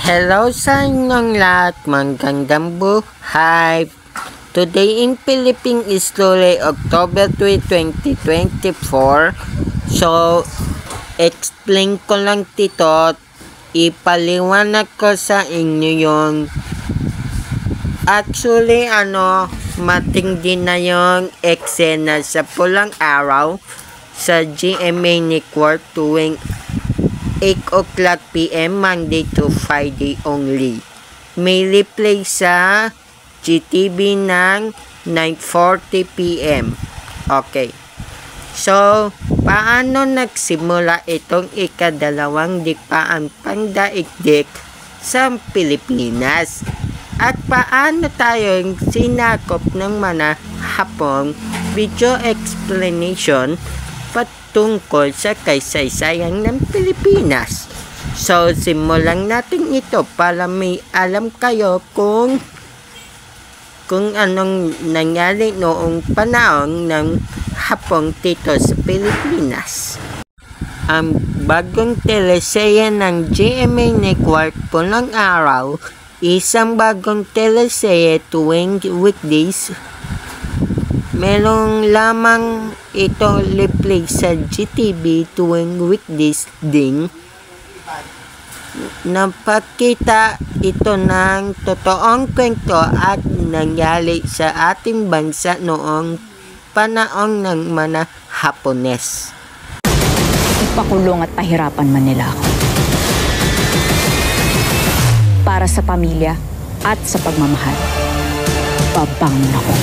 Hello sa inyong lahat, magandang buhay. Today in Philippine History, October 3, 2024. So, explain ko lang dito, ipaliwanag ko sa inyo yung actually matindi na yung eksena sa pulang araw sa GMA Network tuwing 8 o'clock PM Monday to Friday only. May replay sa GTV ng 9:40 PM. Okay. So, paano nagsimula itong ikadalawang digmaan pandaigdig sa Pilipinas? At paano tayong sinakop ng mga Hapong video explanation patungkol sa kaysaysayan ng Pilipinas. So, simulan natin ito para may alam kayo kung anong nangyari noong panahon ng Hapong dito sa Pilipinas. Ang bagong teleserye ng GMA Network Pulang Araw, isang bagong teleserye tuwing weekdays. Merong lamang ito replay sa GTV tuwing weekdays din. Napakita ito ng totoong kwento at nangyari sa ating bansa noong panahon ng mga Hapones. Ipakulong at pahirapan man nila ako. Para sa pamilya at sa pagmamahal, babangon ako.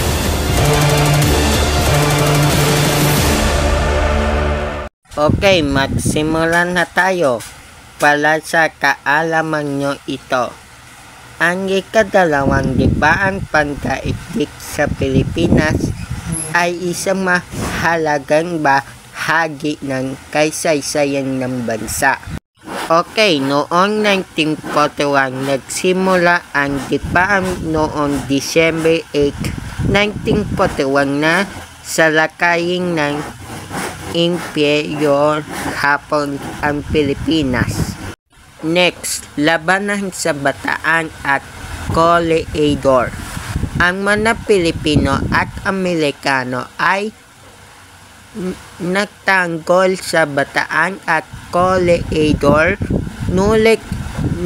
Okay, magsimulan na tayo. Para sa kaalaman nyo ito, ang ikadalawang digmaan pandaigdig sa Pilipinas ay isang mahalagang bahagi ng kaysaysayan ng bansa. Okay, noong 1941 nagsimula ang digmaan noong December 8, 1941 na sa lakayin ng Imperyo Hapon ang Pilipinas. Next, labanan sa Bataan at Coleador. Ang mga Pilipino at Amerikano ay nagtanggol sa Bataan at Coleador, nulit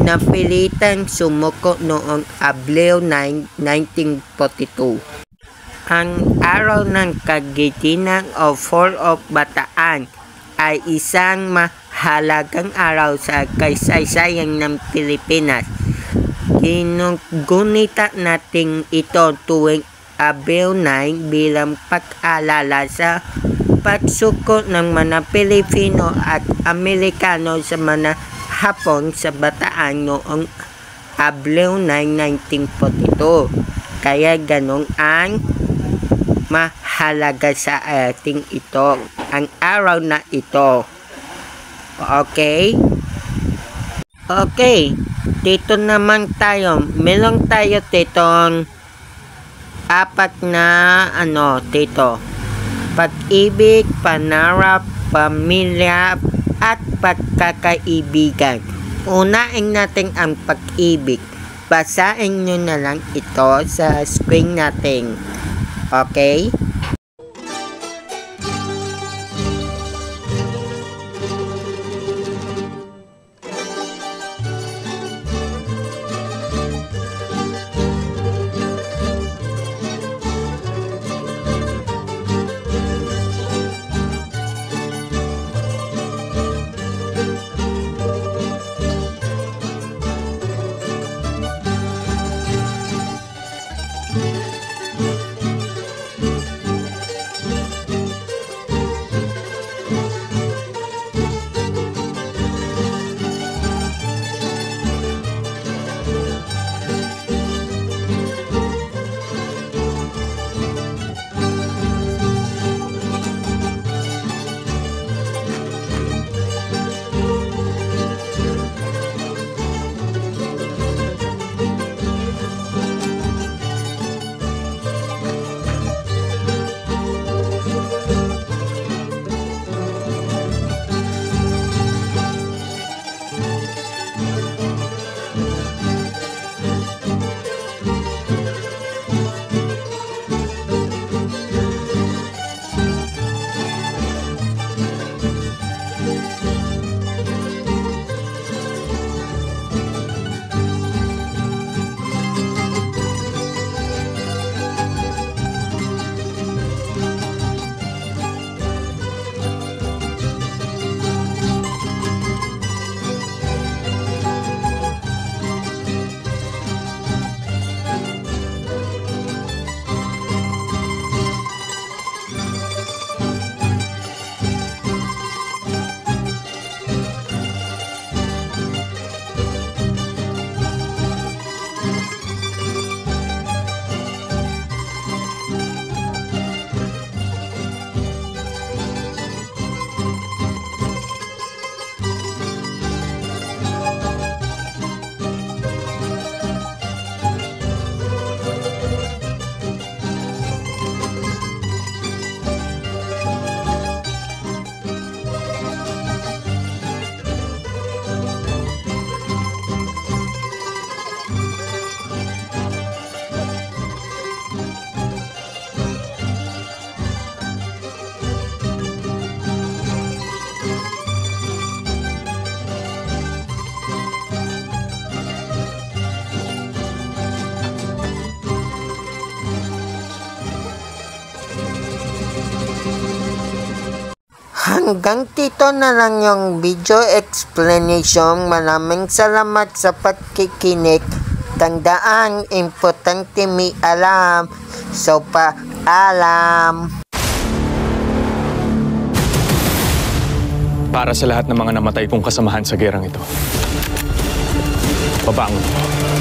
napilitang sumuko noong Abril 9, 1942. Ang araw ng kagitinang o 4 of Bataan ay isang mahalagang araw sa kaysaysayan ng Pilipinas. Ginugunita natin ito tuwing Abril 9 bilang pag-alala sa pagsuko ng mga Pilipino at Amerikano sa mga Hapon sa Bataan noong Abril 9, 1942. Kaya ganun ang mahalaga sa ating ito, ang araw na ito. Okay? Okay, dito naman tayo. Meron tayo ditong apat na dito. Pag-ibig, pangarap, pamilya, at pagkakaibigan. Unahin natin ang pag-ibig. Basahin nyo na lang ito sa screen natin. Okay? hanggang dito na lang yung video explanation. Maraming salamat sa pagkikinig. Tandaan, importante may alam. So, paalam. Para sa lahat ng mga namatay kong kasamahan sa gerang ito, babangon ako.